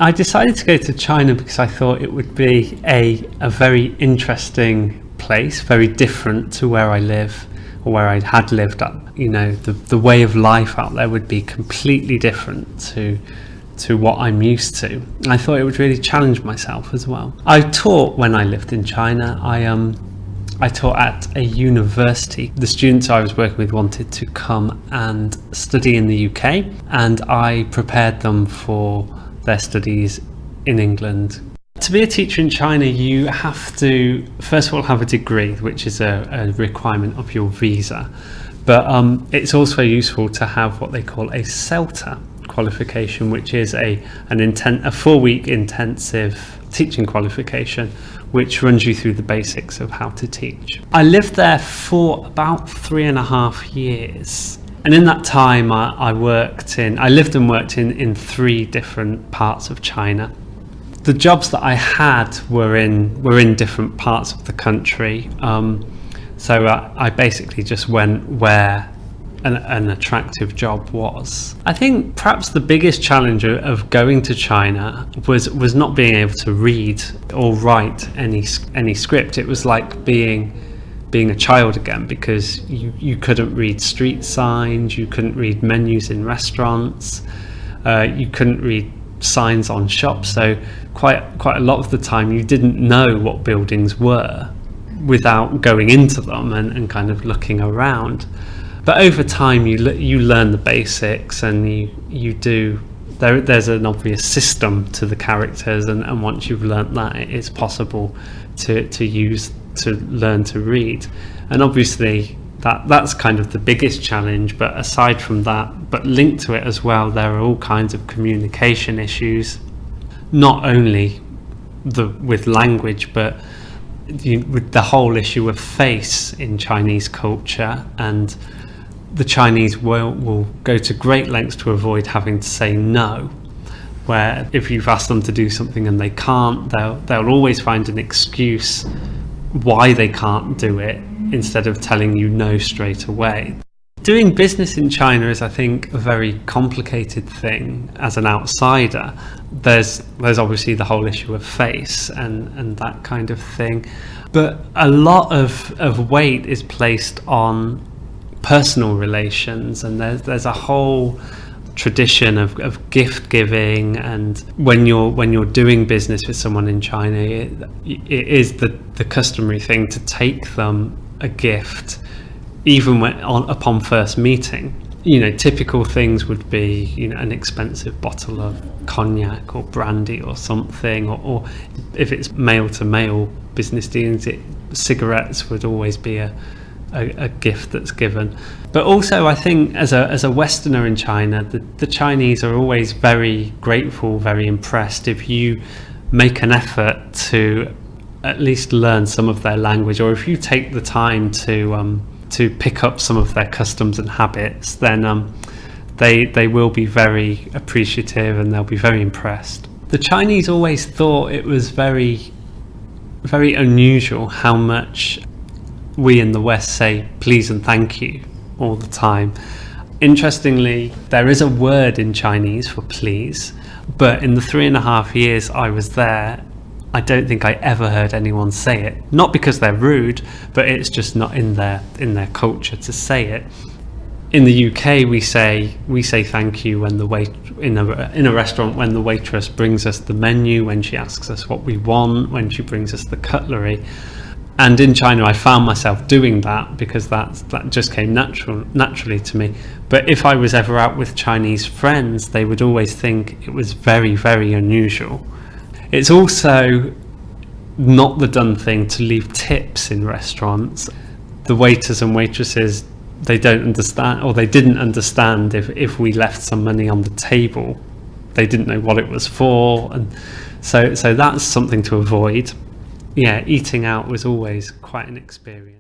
I decided to go to China because I thought it would be a very interesting place, very different to where I live or where I had lived. The way of life out there would be completely different to what I'm used to. I thought it would really challenge myself as well. I taught when I lived in China. I taught at a university. The students I was working with wanted to come and study in the UK, and I prepared them for their studies in England. To be a teacher in China, you have to, first of all, have a degree, which is a requirement of your visa. But it's also useful to have what they call a CELTA qualification, which is a 4-week intensive teaching qualification, which runs you through the basics of how to teach. I lived there for about 3.5 years. And in that time, I lived and worked in 3 different parts of China. The jobs that I had were in different parts of the country. So I basically just went where an attractive job was. I think perhaps the biggest challenge of going to China was not being able to read or write any script. It was like being a child again, because you couldn't read street signs, you couldn't read menus in restaurants, you couldn't read signs on shops. So quite a lot of the time you didn't know what buildings were without going into them and kind of looking around. But over time you learn the basics, and there's an obvious system to the characters, and once you've learnt that, it's possible to learn to read. And obviously that's kind of the biggest challenge. But aside from that, but linked to it as well, there are all kinds of communication issues, not only with language, but with the whole issue of face in Chinese culture. And the Chinese will go to great lengths to avoid having to say no, where if you've asked them to do something and they can't, they'll always find an excuse why they can't do it, instead of telling you no straight away. Doing business in China is, I think, a very complicated thing as an outsider. There's obviously the whole issue of face and that kind of thing, but a lot of weight is placed on personal relations, and there's a whole tradition of gift giving. And when you're doing business with someone in China, it is the customary thing to take them a gift, even upon first meeting. Typical things would be an expensive bottle of cognac or brandy or something, or if it's male to male business dealings, cigarettes would always be a gift that's given. But also, I think as a Westerner in China, the Chinese are always very grateful, very impressed if you make an effort to at least learn some of their language, or if you take the time to pick up some of their customs and habits, then they will be very appreciative and they'll be very impressed. The Chinese always thought it was very, very unusual how much we in the West say please and thank you all the time. Interestingly, there is a word in Chinese for please, but in the 3.5 years I was there, I don't think I ever heard anyone say it. Not because they're rude, but it's just not in their culture to say it. In the UK, we say thank you when in a restaurant, when the waitress brings us the menu, when she asks us what we want, when she brings us the cutlery. And in China, I found myself doing that because that just came naturally to me. But if I was ever out with Chinese friends, they would always think it was very, very unusual. It's also not the done thing to leave tips in restaurants. The waiters and waitresses, they don't understand, or they didn't understand if we left some money on the table. They didn't know what it was for, and so that's something to avoid. Yeah, eating out was always quite an experience.